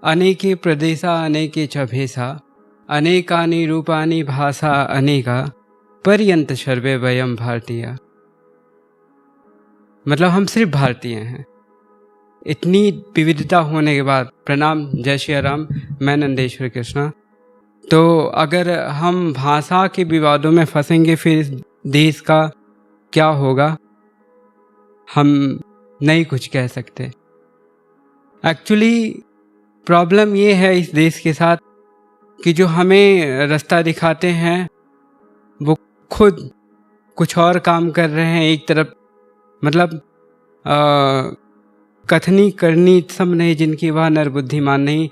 अनेके प्रदेशा अनेके च भेषा अनेकानि रूपानि भाषा अनेका पर्यंत सर्वे वयम भारतीय। मतलब हम सिर्फ भारतीय हैं। इतनी विविधता होने के बाद, प्रणाम, जय श्री राम, मैं नंदेश्वर कृष्णा। तो अगर हम भाषा के विवादों में फंसेंगे फिर इस देश का क्या होगा, हम नहीं कुछ कह सकते। एक्चुअली प्रॉब्लम ये है इस देश के साथ कि जो हमें रास्ता दिखाते हैं वो खुद कुछ और काम कर रहे हैं। एक तरफ मतलब कथनी करनी सब नहीं जिनकी वह नर बुद्धिमान नहीं।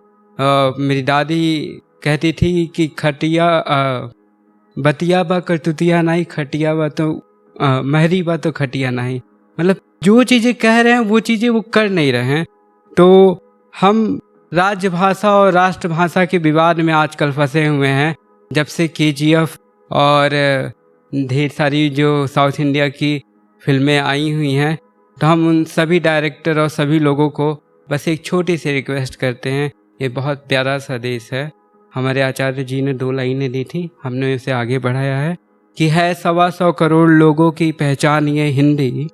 मेरी दादी कहती थी कि खटिया बतिया बा करतुतिया नहीं, खटिया बा तो महरी बा तो खटिया नहीं। मतलब जो चीज़ें कह रहे हैं वो चीज़ें वो कर नहीं रहे हैं। तो हम राजभाषा और राष्ट्रभाषा के विवाद में आजकल फंसे हुए हैं। जब से KGF और ढेर सारी जो साउथ इंडिया की फिल्में आई हुई हैं, तो हम उन सभी डायरेक्टर और सभी लोगों को बस एक छोटी सी रिक्वेस्ट करते हैं। ये बहुत प्यारा सा देश है। हमारे आचार्य जी ने 2 लाइनें दी थी, हमने इसे आगे बढ़ाया है कि है 125 करोड़ लोगों की पहचान ये हिंदी,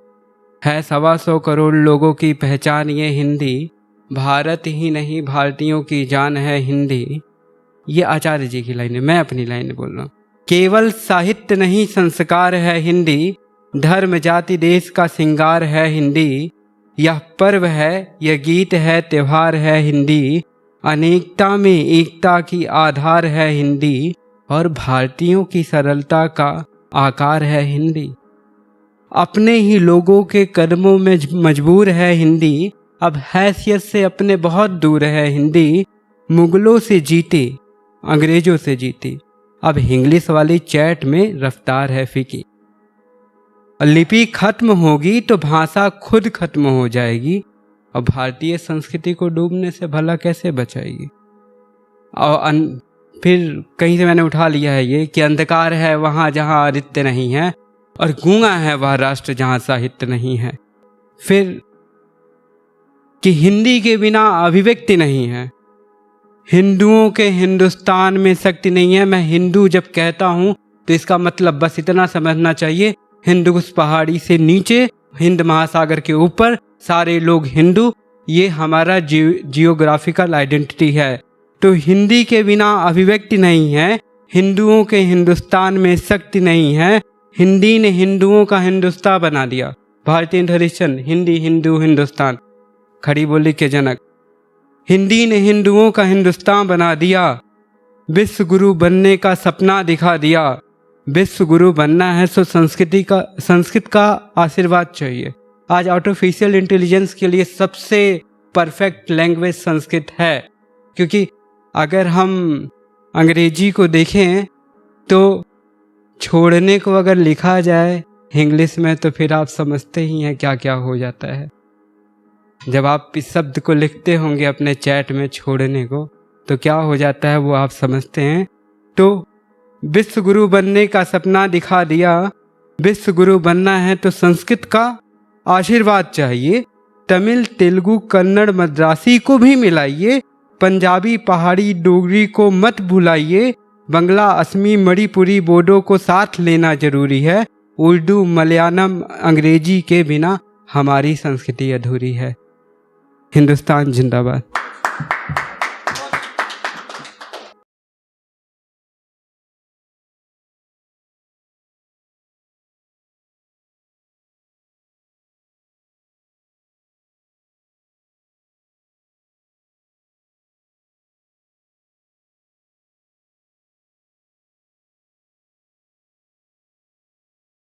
है 125 करोड़ लोगों की पहचान ये हिंदी, भारत ही नहीं भारतीयों की जान है हिंदी। ये आचार्य जी की लाइन है, मैं अपनी लाइन बोल रहा हूँ। केवल साहित्य नहीं संस्कार है हिंदी, धर्म जाति देश का सिंगार है हिंदी। यह पर्व है, यह गीत है, त्योहार है हिंदी, अनेकता में एकता की आधार है हिंदी, और भारतीयों की सरलता का आकार है हिंदी। अपने ही लोगों के कदमों में मजबूर है हिंदी, अब हैसियत से अपने बहुत दूर है हिंदी। मुगलों से जीती, अंग्रेजों से जीती, अब इंग्लिश वाली चैट में रफ्तार है फीकी। लिपि खत्म होगी तो भाषा खुद खत्म हो जाएगी, और भारतीय संस्कृति को डूबने से भला कैसे बचाएगी। और फिर कहीं से मैंने उठा लिया है ये कि अंधकार है वहाँ जहाँ आदित्य नहीं है, और गूंगा है वह राष्ट्र जहाँ साहित्य नहीं है। फिर कि हिंदी के बिना अभिव्यक्ति नहीं है, हिंदुओं के हिंदुस्तान में शक्ति नहीं है। मैं हिंदू जब कहता हूँ तो इसका मतलब बस इतना समझना चाहिए, हिंदू उस पहाड़ी से नीचे, हिंद महासागर के ऊपर सारे लोग हिंदू, ये हमारा जियोग्राफिकल आइडेंटिटी है। तो हिंदी के बिना अभिव्यक्ति नहीं है, हिंदुओं के हिंदुस्तान में शक्ति नहीं है। हिंदी ने हिंदुओं का हिंदुस्तान बना दिया। भारतीय दर्शन हिंदी हिंदू हिंदुस्तान, खड़ी बोली के जनक। हिंदी ने हिंदुओं का हिंदुस्तान बना दिया, विश्व गुरु बनने का सपना दिखा दिया। विश्व गुरु बनना है तो संस्कृत का आशीर्वाद चाहिए। आज आर्टिफिशियल इंटेलिजेंस के लिए सबसे परफेक्ट लैंग्वेज संस्कृत है, क्योंकि अगर हम अंग्रेजी को देखें तो छोड़ने को अगर लिखा जाए इंग्लिश में तो फिर आप समझते ही हैं क्या क्या हो जाता है। जब आप इस शब्द को लिखते होंगे अपने चैट में छोड़ने को, तो क्या हो जाता है वो आप समझते हैं। तो विश्व गुरु बनने का सपना दिखा दिया, विश्व गुरु बनना है तो संस्कृत का आशीर्वाद चाहिए। तमिल तेलुगु कन्नड़ मद्रासी को भी मिलाइए, पंजाबी पहाड़ी डोगरी को मत भुलाइए, बंगला असमी मणिपुरी बोडो को साथ लेना जरूरी है। उर्दू मलयालम अंग्रेजी के बिना हमारी संस्कृति अधूरी है। हिंदुस्तान जिंदाबाद।